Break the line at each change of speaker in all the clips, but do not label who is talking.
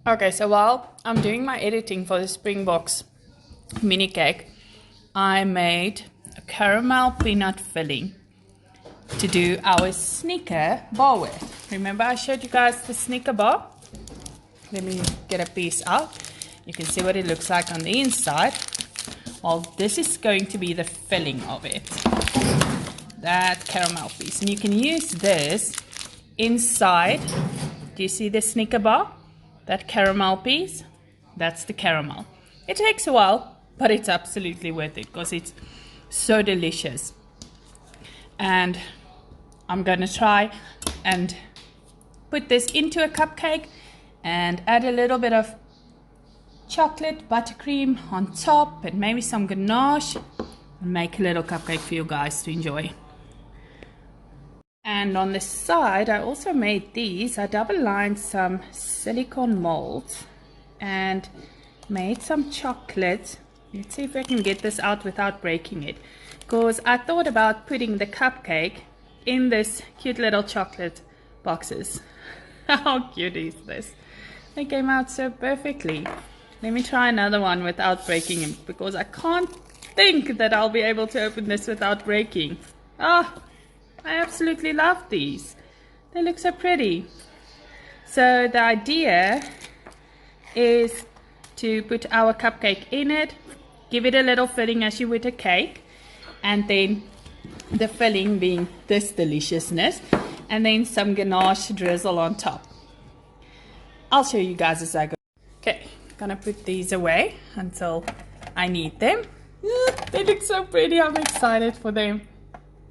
Okay, so while I'm doing my editing for the Springboks mini cake, I made a caramel peanut filling to do our Snicker bar with. Remember I showed you guys the Snicker bar? Let me get a piece out. You can see what it looks like on the inside. Well, this is going to be the filling of it. That caramel piece. And you can use this inside. Do you see the Snicker bar? That caramel piece? That's the caramel. It takes a while, but it's absolutely worth it because it's so delicious. And I'm going to try and put this into a cupcake and add a little bit of chocolate buttercream on top and maybe some ganache and make a little cupcake for you guys to enjoy. And on the side I also made these. I double lined some silicone molds and made some chocolate. Let's see if I can get this out without breaking it, because I thought about putting the cupcake in this cute little chocolate boxes. How cute is this? They came out so perfectly. Let me try another one without breaking it, because I can't think that I'll be able to open this without breaking. Ah, I absolutely love these. They look so pretty. So the idea is to put our cupcake in it, give it a little filling as you would a cake, and then the filling being this deliciousness, and then some ganache drizzle on top. I'll show you guys as I go. Okay, gonna put these away until I need them. They look so pretty. I'm excited for them.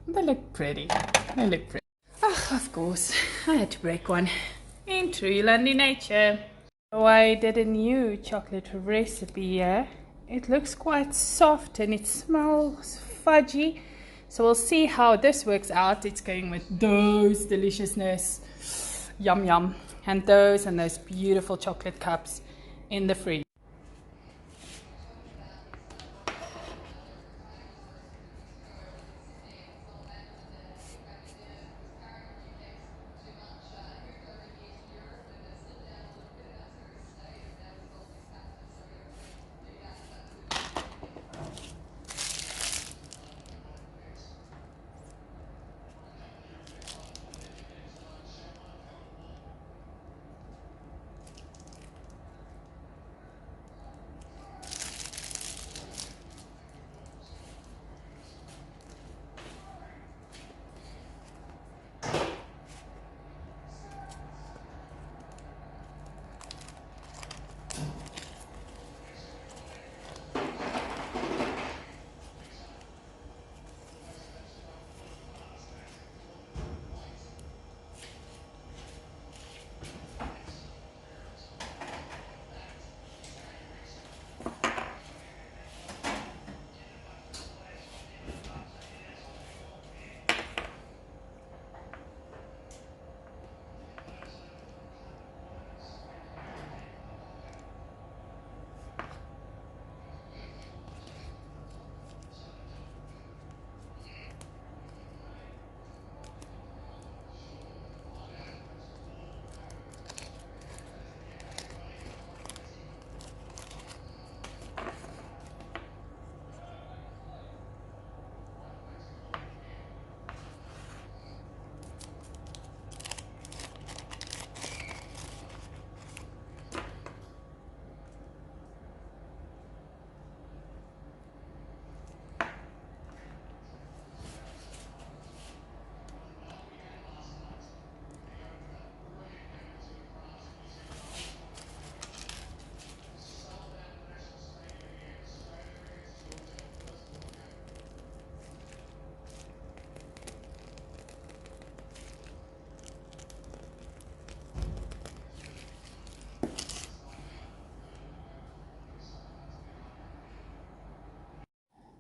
They look pretty. They look pretty. Oh, of course, I had to break one. In true Yolandie nature. So I did a new chocolate recipe here. It looks quite soft and it smells fudgy. So we'll see how this works out. It's going with those deliciousness. Yum yum. And those beautiful chocolate cups in the fridge.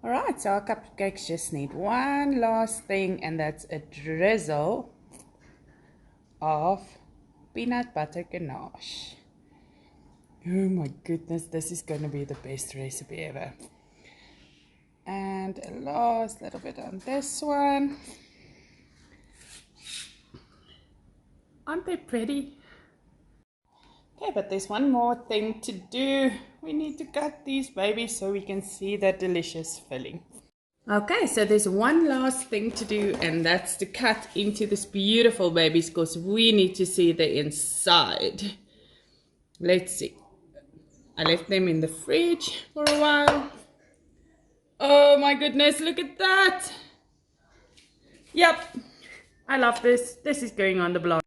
Alright, so our cupcakes just need one last thing, and that's a drizzle of peanut butter ganache. Oh my goodness, this is going to be the best recipe ever. And a last little bit on this one. Aren't they pretty? Okay, but there's one more thing to do. We need to cut these babies so we can see that delicious filling. Okay, so there's one last thing to do, and that's to cut into this beautiful babies because we need to see the inside. Let's see. I left them in the fridge for a while. Oh my goodness, look at that. Yep, I love this. This is going on the blog.